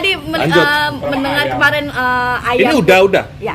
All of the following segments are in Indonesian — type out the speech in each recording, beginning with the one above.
tadi mendengar kemarin ayam. Ini udah. Ya.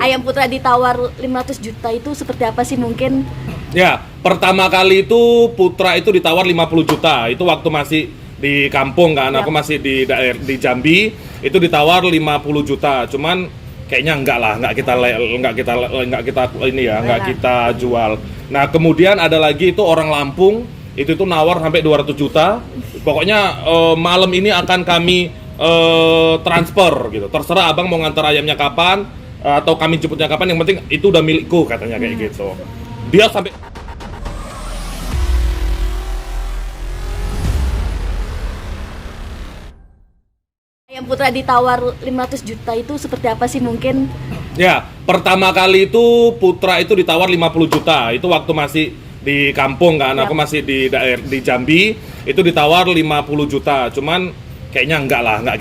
Ayam Putra ditawar 500 juta itu seperti apa sih mungkin? Ya, pertama kali itu Putra itu ditawar 50 juta. Itu waktu masih di kampung kan, aku masih di Jambi, itu ditawar 50 juta. Cuman kayaknya nggak kita jual. Nah, kemudian ada lagi itu orang Lampung, itu tuh nawar sampai 200 juta. Pokoknya malam ini akan kami transfer gitu. Terserah abang mau ngantar ayamnya kapan atau kami jemputnya kapan, yang penting itu udah milikku katanya kayak gitu. Dia sampai Ayam Putra ditawar 500 juta itu seperti apa sih mungkin? Ya, pertama kali itu Putra itu ditawar 50 juta. Itu waktu masih di kampung kan, aku masih di Jambi, itu ditawar 50 juta. Cuman kayaknya nggak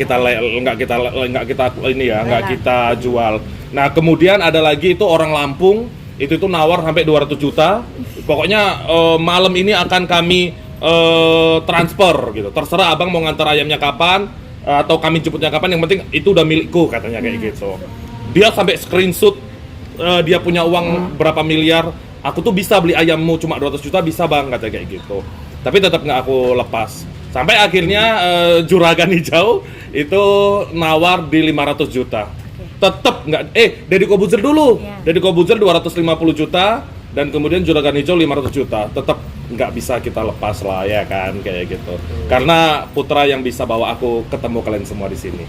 kita jual. Nah, kemudian ada lagi itu orang Lampung, itu tuh nawar sampai 200 juta. Pokoknya malam ini akan kami transfer gitu. Terserah abang mau ngantar ayamnya kapan atau kami jemputnya kapan, yang penting itu udah milikku katanya kayak gitu. Dia sampai screenshot dia punya uang berapa miliar. Aku tuh bisa beli ayammu cuma 200 juta bisa bang, kata kayak gitu. Tapi tetap nggak aku lepas. Sampai akhirnya Juragan Hijau itu nawar di 500 juta. Tetap nggak, Deddy Kobuzer dulu. Deddy Kobuzer 250 juta dan kemudian Juragan Hijau 500 juta. Tetap nggak bisa kita lepas lah ya kan, kayak gitu. Karena Putra yang bisa bawa aku ketemu kalian semua di sini.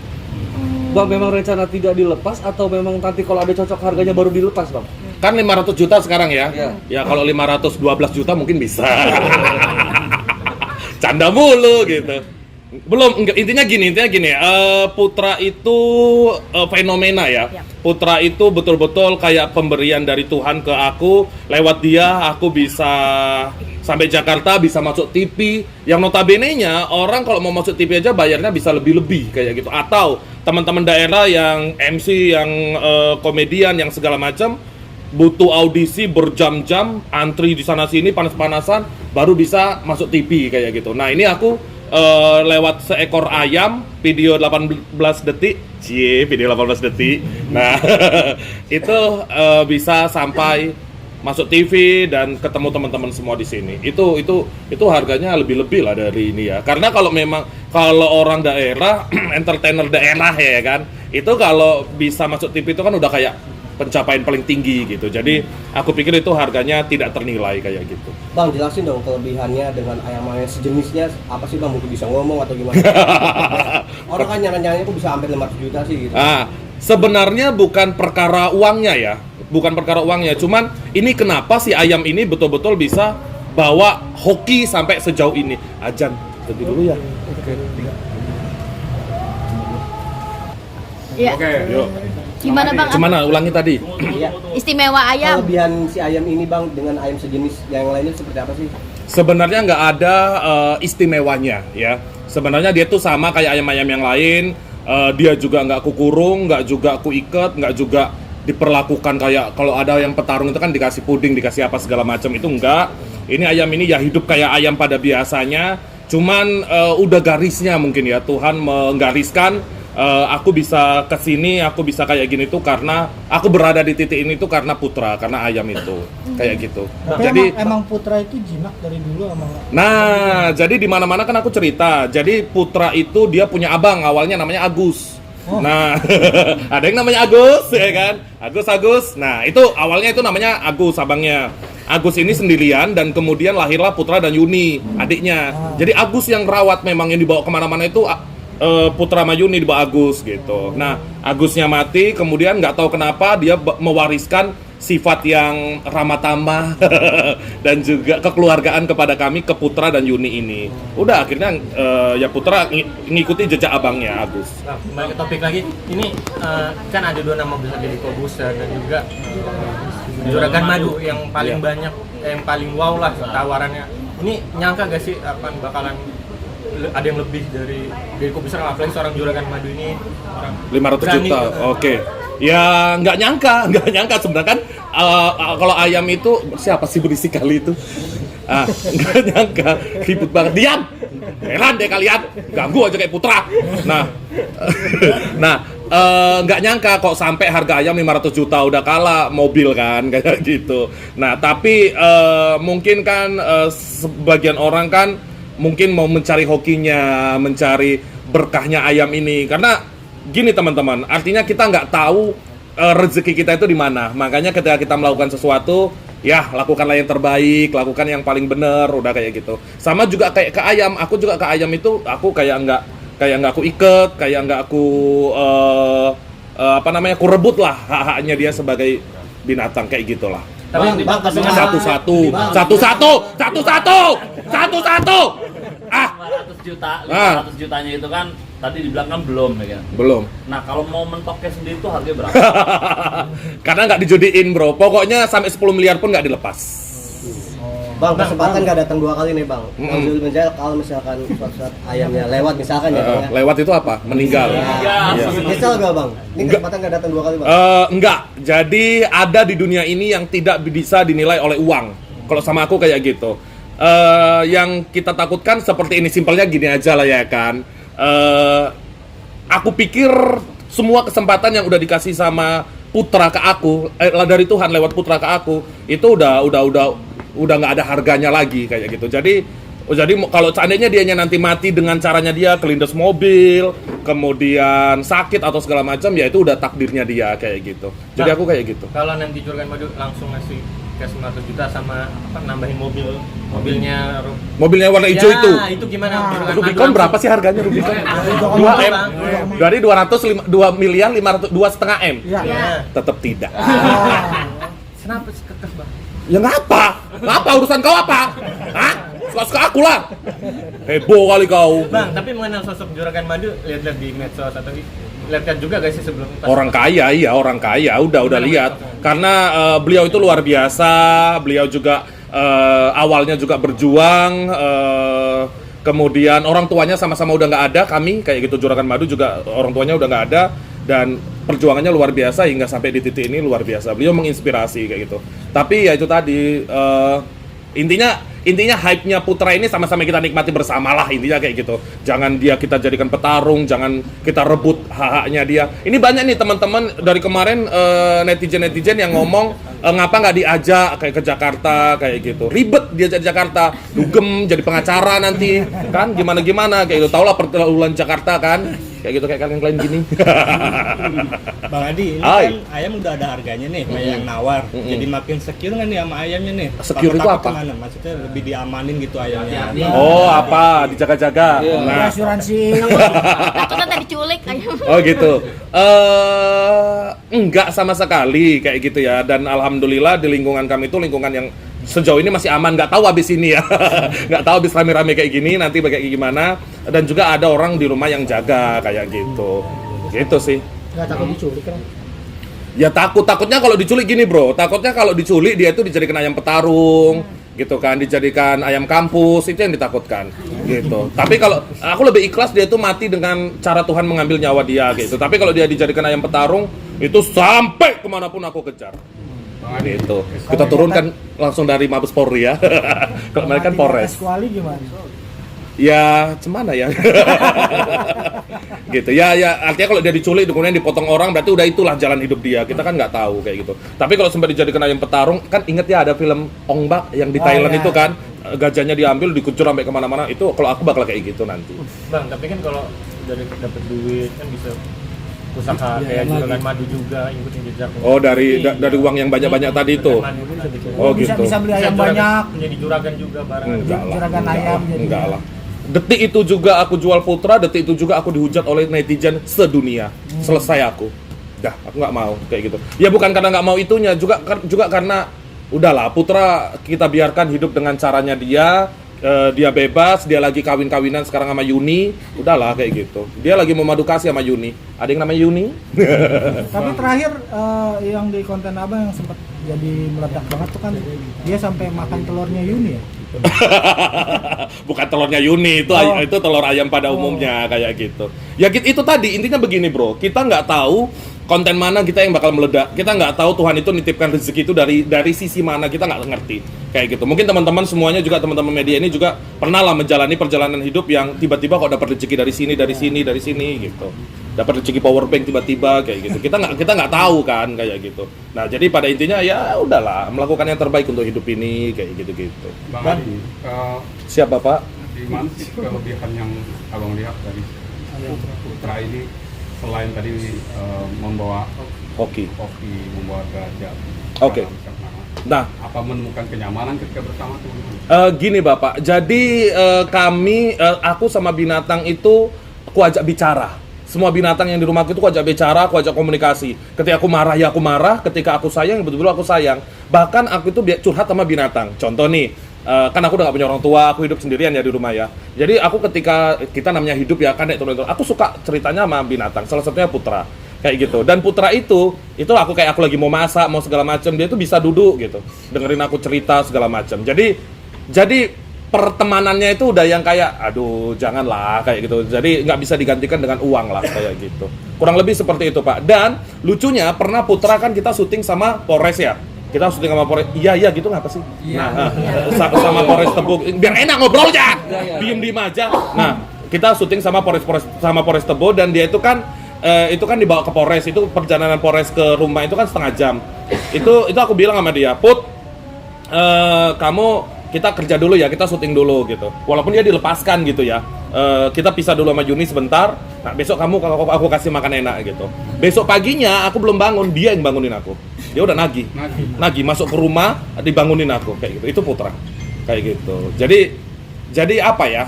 Bang, memang rencana tidak dilepas atau memang nanti kalau ada cocok harganya baru dilepas, Bang? Kan 500 juta sekarang ya. Iya. Ya kalau 512 juta mungkin bisa. Canda mulu gitu. Belum, intinya gini, Putra itu fenomena ya. Putra itu betul-betul kayak pemberian dari Tuhan ke aku. Lewat dia aku bisa sampai Jakarta, bisa masuk TV. Yang notabene-nya orang kalau mau masuk TV aja bayarnya bisa lebih-lebih kayak gitu. Atau teman-teman daerah yang MC, yang komedian, yang segala macam butuh audisi berjam-jam, antri di sana sini panas-panasan baru bisa masuk TV kayak gitu. Nah, ini aku lewat seekor ayam, video 18 detik, video 18 detik. Nah, itu bisa sampai masuk TV dan ketemu teman-teman semua di sini. Itu harganya lebih-lebih lah dari ini ya. Karena kalau orang daerah, entertainer daerah ya kan, itu kalau bisa masuk TV itu kan udah kayak pencapaian paling tinggi gitu. Jadi aku pikir itu harganya tidak ternilai kayak gitu. Bang, jelasin dong kelebihannya dengan ayam-ayam sejenisnya apa sih Bang? Mungkin bisa ngomong atau gimana? Orang kan nyaran-nyarannya kok bisa hampir 500 juta sih gitu. Sebenarnya bukan perkara uangnya ya. Bukan perkara uangnya, cuman ini kenapa si ayam ini betul-betul bisa bawa hoki sampai sejauh ini. Ajan, ganti dulu ya. Oke, yuk. Gimana Bang? Gimana? Ulangi tadi. Istimewa ayam. Kelebihan si ayam ini Bang dengan ayam sejenis yang lainnya seperti apa sih? Sebenarnya nggak ada istimewanya ya. Sebenarnya dia tuh sama kayak ayam-ayam yang lain. Dia juga nggak kukurung, nggak juga aku ikat, nggak juga diperlakukan kayak kalau ada yang petarung itu kan dikasih puding, dikasih apa segala macam, itu enggak. Ini ayam ini ya hidup kayak ayam pada biasanya. Cuman udah garisnya mungkin ya Tuhan menggariskan. Aku bisa kesini, aku bisa kayak gini tuh karena aku berada di titik ini tuh karena Putra, karena ayam itu kayak gitu. Tapi jadi emang Putra itu jinak dari dulu sama. Nah, jadi di mana-mana kan aku cerita. Jadi Putra itu dia punya abang, awalnya namanya Agus. Nah, ada yang namanya Agus ya kan? Agus. Nah, itu awalnya itu namanya Agus abangnya. Agus ini sendirian dan kemudian lahirlah Putra dan Yuni, adiknya. Jadi Agus yang rawat, memang yang dibawa kemana-mana itu Putra sama Yuni dibawa Agus gitu. Nah, Agusnya mati, kemudian nggak tahu kenapa dia mewariskan sifat yang ramah tamah dan juga kekeluargaan kepada kami, ke Putra dan Yuni ini. Udah akhirnya ya Putra ngikuti jejak abangnya Agus. Nah, kembali ke topik lagi. Ini kan ada dua nama besar, Deddy Kobuzer dan juga Juragan Madu yang paling banyak, yang paling wow lah tawarannya. Ini nyangka gak sih bakalan ada yang lebih dari Deddy Kobuzer, apalagi seorang Juragan Madu ini 500 juta, oke. Ya nggak nyangka sebenarnya kan kalau ayam itu siapa sih berisik kali itu? Nggak nyangka, ribut banget, diam. Heran deh kalian, ganggu aja kayak Putra. Nah, nggak nyangka kok sampai harga ayam 500 juta udah kalah mobil kan kayak gitu. Nah, tapi mungkin kan sebagian orang kan mungkin mau mencari hokinya, mencari berkahnya ayam ini. Karena gini teman-teman, artinya kita nggak tahu rezeki kita itu di mana. Makanya ketika kita melakukan sesuatu, ya lakukanlah yang terbaik, lakukan yang paling benar, udah kayak gitu. Sama juga kayak ke ayam, aku juga ke ayam itu aku kayak nggak aku iket, kayak nggak aku aku rebut lah hak-haknya dia sebagai binatang kayak gitulah. Tapi Satu-satu. Ah, 500 juta, 500 jutanya itu kan tadi dibilang kan belum ya kan? belum. Nah kalau mau mentoknya sendiri itu harganya berapa? Karena nggak dijodohin bro, pokoknya sampai 10 miliar pun nggak dilepas. Bang, kesempatan nggak datang 2 kali nih bang. Bang Zul menjawab kalau misalkan suatu saat ayamnya lewat misalkan ya bang. Lewat itu apa? Meninggal. Iya. Nyesel gak bang? Ini kesempatan nggak datang 2 kali bang. Enggak, jadi ada di dunia ini yang tidak bisa dinilai oleh uang. Kalau sama aku kayak gitu. Yang kita takutkan seperti ini, simpelnya gini aja lah ya kan. Aku pikir semua kesempatan yang udah dikasih sama Putra ke aku, dari Tuhan lewat Putra ke aku, itu udah nggak ada harganya lagi kayak gitu. Jadi kalau seandainya dianya nanti mati dengan caranya dia kelindes mobil, kemudian sakit atau segala macam, ya itu udah takdirnya dia kayak gitu. Jadi aku kayak gitu. Kalau nanti Juragan Madu langsung ngasih cash 500 juta sama nambahin mobilnya Mobilnya warna hijau itu. Itu gimana? Juragan Rubicon Madu berapa sih harganya Rubicon? 2 M. Dari 2,5 M. Iya. Tetap tidak. Kenapa sih kekeh bang? Ya ngapa? Ngapa urusan kau apa? Hah? Suka-suka aku lah. Heboh kali kau. Bang, tapi mengenal sosok Juragan Madu, lihat-lihat di medsos atau lihat juga guys sih sebelum Orang kaya, iya orang kaya. Udah lihat. Karena beliau itu luar biasa. Beliau juga awalnya juga berjuang. Kemudian orang tuanya sama-sama udah nggak ada. Kami kayak gitu Juragan Madu juga orang tuanya udah nggak ada. Dan perjuangannya luar biasa hingga sampai di titik ini luar biasa. Beliau menginspirasi kayak gitu. Tapi ya itu tadi intinya hype-nya Putra ini sama-sama kita nikmati bersama lah, intinya kayak gitu. Jangan dia kita jadikan petarung, jangan kita rebut hak-haknya dia. Ini banyak nih teman-teman dari kemarin netizen yang ngomong ngapa nggak diajak kayak ke Jakarta kayak gitu. Ribet dia jadi Jakarta, dugem jadi pengacara nanti kan gimana kayak gitu. Tau lah pergaulan Jakarta kan. Kayak gitu, kayak kalian gini. Bang Adi, ini kan ayam udah ada harganya nih, kayak yang nawar. Jadi makin secure nggak nih sama ayamnya nih? Secure itu apa? Kemana? Maksudnya lebih diamanin gitu ayamnya. Oh, apa? Dijaga-jaga. Nah, Asuransi. Takutnya tadi diculik ayam. oh gitu. Enggak sama sekali kayak gitu ya. Dan alhamdulillah di lingkungan kami itu lingkungan yang sejauh ini masih aman. Nggak tahu habis ini ya. Nggak tahu habis rame-rame kayak gini nanti kayak gimana. Dan juga ada orang di rumah yang jaga kayak gitu. Gitu sih. Nggak takut diculik kan? Ya takutnya kalau diculik gini bro. Takutnya kalau diculik dia itu dijadikan ayam petarung. Gitu kan, dijadikan ayam kampus, itu yang ditakutkan gitu. Tapi kalau aku lebih ikhlas dia tuh mati dengan cara Tuhan mengambil nyawa dia gitu. Tapi kalau dia dijadikan ayam petarung, itu sampai kemanapun aku kejar gitu. Kita turunkan langsung dari Mabes Polri ya. Kalau mereka kan Polres. Kuali gimana? Ya, cemana ya? Gitu. Ya artinya kalau dia diculik kemudian dipotong orang berarti udah itulah jalan hidup dia. Kita kan nggak tahu kayak gitu. Tapi kalau sempat dijadikan ayam petarung, kan inget ya ada film Ong Bak yang di Thailand itu kan gajahnya diambil dikucur sampai kemana-mana. Itu kalau aku bakal kayak gitu nanti. Bang, tapi kan kalau dari dapat duit kan bisa usaha kayak Juragan Madu juga ikutin jejak. Oh, dari uang yang banyak-banyak tadi itu. Oh gitu. Bisa beli ayam banyak. Menjadi juragan juga barang. Juragan ayam jadi. Enggak lah. Detik itu juga aku jual Putra, detik itu juga aku dihujat oleh netizen sedunia. Selesai aku. Dah, aku nggak mau kayak gitu. Ya bukan karena nggak mau itunya, juga karena udahlah Putra kita biarkan hidup dengan caranya dia. Dia bebas, dia lagi kawin-kawinan sekarang sama Yuni. Udahlah kayak gitu. Dia lagi mau madu kasih sama Yuni. Ada yang namanya Yuni. Tapi terakhir yang di konten abang yang sempat jadi meledak banget tuh kan dia sampai makan telurnya Yuni ya? Bukan telurnya Yuni, itu telur ayam pada umumnya kayak gitu. Ya itu tadi intinya begini bro, kita nggak tahu konten mana kita yang bakal meledak, kita nggak tahu Tuhan itu nitipkan rezeki itu dari sisi mana, kita nggak ngerti kayak gitu. Mungkin teman-teman semuanya juga, teman-teman media ini juga pernah lah menjalani perjalanan hidup yang tiba-tiba kok dapat rezeki dari sini gitu, dapat rezeki power bank tiba-tiba kayak gitu. Kita nggak tahu kan kayak gitu. Nah jadi pada intinya ya udahlah, melakukan yang terbaik untuk hidup ini kayak gitu. Bang Adi, Siapa Pak? di mana sih kelebihan yang abang lihat dari Putra ini selain tadi membawa Hoki. membawa derajat? Oke. Nah, apa menemukan kenyamanan ketika bersama tuh? Gini Bapak, jadi aku sama binatang itu aku ajak bicara. Semua binatang yang di rumahku itu aku ajak bicara, aku ajak komunikasi. Ketika aku marah, ya aku marah. Ketika aku sayang, betul-betul aku sayang. Bahkan aku itu curhat sama binatang. Contoh nih, kan aku udah gak punya orang tua, aku hidup sendirian ya di rumah ya. Jadi aku ketika kita namanya hidup ya kan, aku suka ceritanya sama binatang. Salah satunya Putra, kayak gitu. Dan Putra itu aku kayak aku lagi mau masak, mau segala macam, dia itu bisa duduk gitu, dengerin aku cerita segala macam. Jadi pertemanannya itu udah yang kayak, aduh janganlah kayak gitu. Jadi nggak bisa digantikan dengan uang lah kayak gitu. Kurang lebih seperti itu Pak. Dan lucunya pernah Putra kan kita syuting sama Polres ya. Kita syuting sama Polres. Iya gitu ngapa sih? Nah, sama Polres Tebo. Biar enak ngobrolnya. Diem aja. Nah, kita syuting sama Polres Tebo dan dia itu kan dibawa ke Polres. Itu perjalanan Polres ke rumah itu kan setengah jam. Itu aku bilang sama dia, Put, kita kerja dulu ya, kita syuting dulu gitu. Walaupun dia dilepaskan gitu ya. Kita pisah dulu sama Yuni sebentar. Nah, besok kamu kalau aku kasih makan enak gitu. Besok paginya aku belum bangun, dia yang bangunin aku. Dia udah nagih masuk ke rumah, dibangunin aku kayak gitu. Itu Putra. Kayak gitu. Jadi apa ya?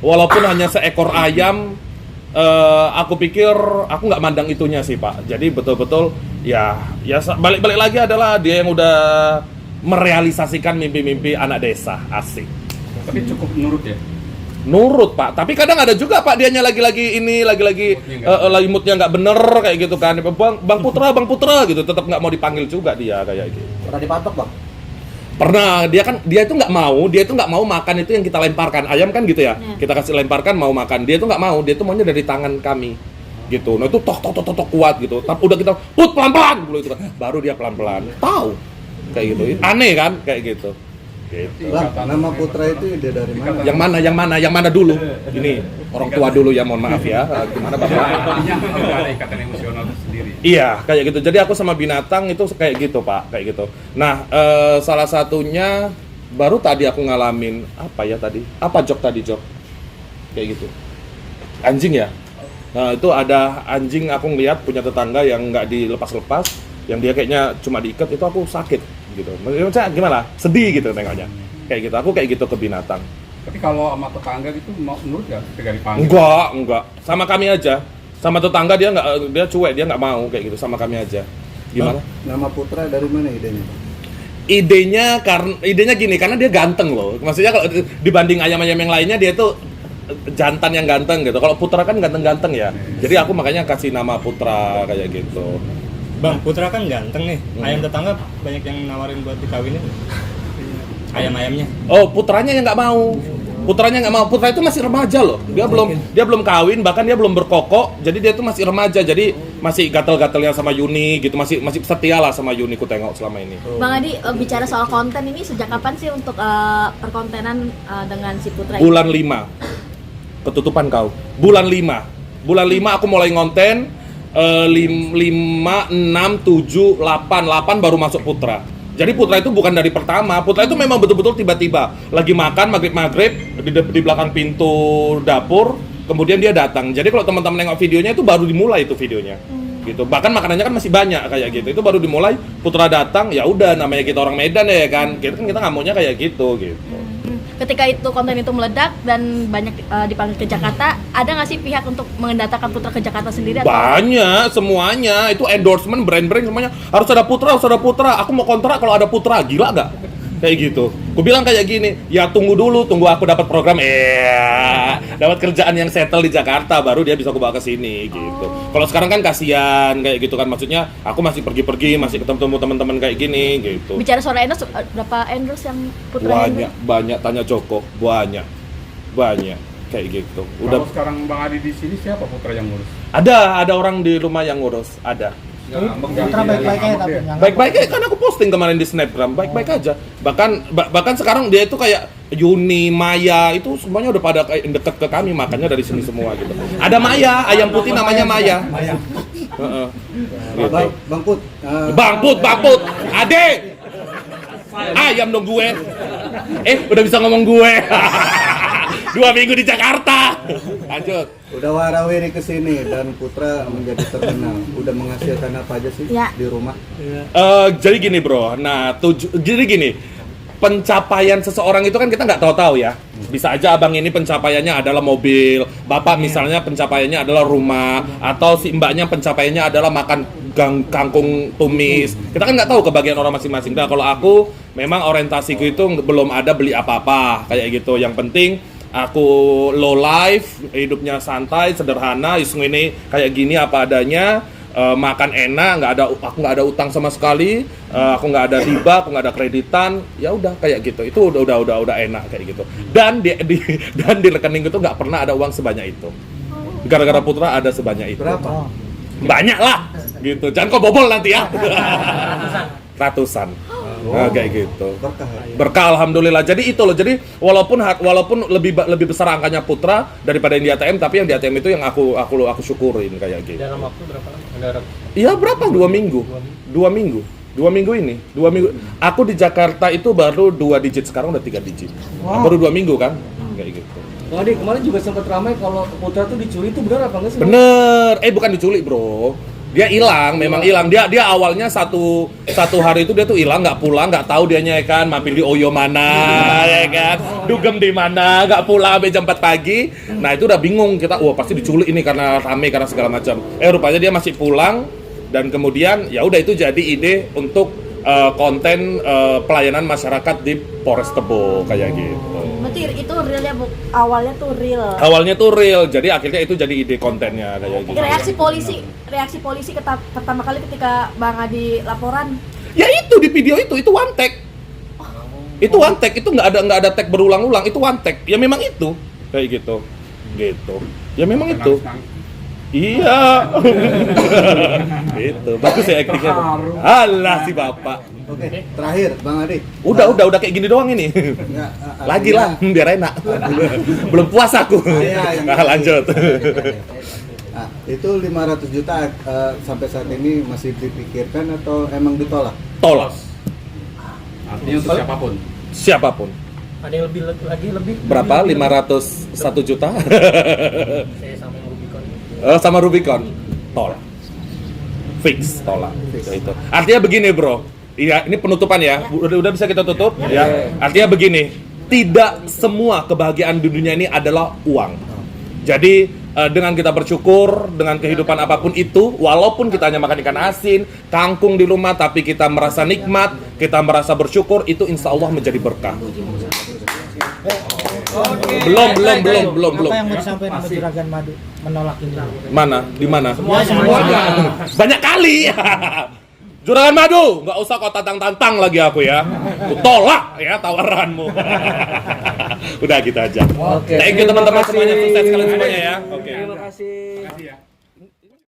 Walaupun hanya seekor ayam, aku pikir aku nggak mandang itunya sih Pak. Jadi betul-betul ya balik lagi adalah dia yang udah merealisasikan mimpi-mimpi anak desa. Asik. Tapi cukup nurut ya? Nurut Pak, tapi kadang ada juga Pak dianya lagi moodnya nggak bener kayak gitu kan. Bang Putra gitu, tetap nggak mau dipanggil juga dia kayak gitu. Pernah dipatok Bang? Pernah, dia itu nggak mau makan itu yang kita lemparkan. Ayam kan gitu ya, kita kasih lemparkan mau makan, dia itu nggak mau, dia itu maunya dari tangan kami gitu. Nah itu tok kuat gitu. Tapi udah kita put pelan dulu itu kan, baru dia pelan tahu kayak gitu. Aneh kan kayak gitu. Bang, nama Putra itu ide dari mana? Yang mana dulu? Ini orang tua dulu ya, mohon maaf ya. Gimana Bapak? Ada ikatan emosional sendiri. Iya, kayak gitu. Jadi aku sama binatang itu kayak gitu Pak, kayak gitu. Nah, salah satunya baru tadi aku ngalamin apa jok kayak gitu. Anjing ya. Nah, itu ada anjing aku ngeliat punya tetangga yang nggak dilepas-lepas, yang dia kayaknya cuma diikat, itu aku sakit gitu. Maksudnya gimana? Sedih gitu tengoknya. Kayak gitu. Aku kayak gitu ke binatang. Tapi kalau sama tetangga gitu mau nurut ya ketika dipanggil? Enggak. Sama kami aja. Sama tetangga dia cuek, dia nggak mau kayak gitu, sama kami aja. Gimana? Nama Putra dari mana idenya? Idenya gini, karena dia ganteng loh. Maksudnya kalau dibanding ayam-ayam yang lainnya, dia tuh jantan yang ganteng gitu. Kalau Putra kan ganteng-ganteng ya. Jadi aku makanya kasih nama Putra kayak gitu. Bang, Putra kan ganteng nih. Ayam tetangga banyak yang nawarin buat dikawinin. Ayam-ayamnya. Oh, putranya yang nggak mau. Putra itu masih remaja loh. Dia belum kawin, bahkan dia belum berkokok. Jadi dia tuh masih remaja. Jadi masih gatel-gatelnya sama Yuni gitu. Masih setia lah sama Yuni ku tengok selama ini. Bang Adi, bicara soal konten ini sejak kapan sih untuk perkontenan dengan si Putra ini? Bulan 5. Ketutupan kau. Bulan 5 aku mulai ngonten. 5, 6, 7, 8 baru masuk Putra. Jadi Putra itu bukan dari pertama. Putra itu memang betul-betul tiba-tiba lagi makan maghrib di belakang pintu dapur, kemudian dia datang. Jadi kalau teman-teman nengok videonya itu baru dimulai itu videonya. Gitu. Bahkan makanannya kan masih banyak kayak gitu. Itu baru dimulai, Putra datang, ya udah namanya kita orang Medan ya kan. Kita nggak maunya kayak gitu. Ketika itu konten itu meledak dan banyak dipanggil ke Jakarta, ada nggak sih pihak untuk mendatangkan Putra ke Jakarta sendiri? Banyak, semuanya itu endorsement brand semuanya harus ada Putra. Aku mau kontrak kalau ada Putra, gila nggak? Kayak gitu. Gue bilang kayak gini, ya tunggu dulu, tunggu aku dapat program, dapat kerjaan yang settle di Jakarta, baru dia bisa aku bawa ke sini gitu. Kalau sekarang kan kasihan kayak gitu kan, maksudnya aku masih pergi-pergi, masih ketemu teman-teman kayak gini gitu. Bicara soal endorse, berapa endorse yang Putra Banyak, tanya Joko, banyak kayak gitu. Kalau sekarang Bang Adi di sini siapa Putra yang ngurus? Ada orang di rumah yang ngurus, ada. Putra baik-baik aja tapi yang Baik-baik aja, kan aku posting kemarin di Snapgram, baik-baik aja. Bahkan sekarang dia itu kayak Yuni, Maya, itu semuanya udah pada kayak deket ke kami, makanya dari sini semua gitu. Ada Maya, ayam putih namanya Maya. Heeh. Gitu. Bang Put, Bang Put, Ade. Ayam dong gue. Udah bisa ngomong gue. 2 minggu di Jakarta. Lanjut. udah warawiri kesini dan Putra menjadi terkenal. Udah menghasilkan apa aja sih di rumah? Jadi gini bro, jadi gini, pencapaian seseorang itu kan kita nggak tahu-tahu ya. Bisa aja abang ini pencapaiannya adalah mobil, bapak misalnya pencapaiannya adalah rumah, atau si mbaknya pencapaiannya adalah makan kangkung tumis. Kita kan nggak tahu kebagian orang masing-masing. Nah kalau aku memang orientasiku itu belum ada beli apa-apa kayak gitu. Yang penting aku low life, hidupnya santai, sederhana, isu ini kayak gini apa adanya. Makan enak, aku nggak ada utang sama sekali, aku nggak ada riba, aku nggak ada kreditan, ya udah kayak gitu. Itu udah enak kayak gitu. Dan di rekening itu nggak pernah ada uang sebanyak itu. Gara-gara Putra ada sebanyak itu. Berapa? Banyak lah, gitu. Jangan kau bobol nanti ya. Ratusan. Nah, kayak gitu. Berkah alhamdulillah. Jadi itu loh. Jadi walaupun lebih besar angkanya Putra daripada yang di ATM, tapi yang di ATM itu yang aku syukurin kayak gitu. Dalam waktu berapa lama? Iya berapa? 2 minggu. 2 minggu. 2 minggu ini. 2 minggu. Aku di Jakarta itu baru 2 digit, sekarang udah 3 digit. Nah, baru 2 minggu kan? Kayak gitu. Bang Adi, kemarin juga sempat ramai kalau Putra tuh dicuri, itu benar apa enggak sih? Bener. Bukan diculik, bro. Dia hilang, memang hilang. Dia awalnya satu hari itu dia tuh hilang, nggak pulang, nggak tahu dianya ya kan, mampir di Oyo mana, ya kan, dugem di mana, nggak pulang sampai jam 4 pagi. Nah itu udah bingung kita, wah pasti diculik ini karena rame karena segala macam. Rupanya dia masih pulang dan kemudian ya udah itu jadi ide untuk konten pelayanan masyarakat di Polres Tebo kayak gitu. Berarti itu real ya, Bu? Awalnya tuh real. Jadi akhirnya itu jadi ide kontennya kayak gitu. Reaksi polisi pertama kali ketika Bang Adi laporan. Ya itu di video itu one take. Itu one take, itu nggak ada take berulang-ulang, itu one take. Ya memang itu kayak gitu. Gitu. Ya memang itu. Iya. Itu bagus ya aktingnya. Alah si bapak. Oke, terakhir Bang Adi. Udah kayak gini doang ini. Lagi lah, biar enak. Belum puas aku. Nah, lanjut. Nah, itu 500 juta sampai saat ini masih dipikirkan atau emang ditolak? Tolak. Artinya untuk siapapun. Siapapun. Ada yang lebih? Berapa? 501 juta? Saya sama Rubicon. Sama Rubicon. Tolak. Fix, tolak. Itu. Artinya begini, bro. Iya, ini penutupan ya. Udah bisa kita tutup ya. Artinya begini, tidak semua kebahagiaan di dunia ini adalah uang. Jadi dengan kita bersyukur dengan kehidupan apapun itu, walaupun kita hanya makan ikan asin, kangkung di rumah, tapi kita merasa nikmat, kita merasa bersyukur, itu insya Allah menjadi berkah. Belum. Apa yang mau disampaikan sama Juragan Madu menolak ini? Mana? Di mana? Semuanya. Banyak kali. Juragan Madu, nggak usah kau tantang-tantang lagi aku ya. Aku tolak ya tawaranmu. Udah gitu aja. Oke. Thank you teman-teman semuanya, sukses kalian semuanya ya. Oke. Terima kasih. Terima kasih ya.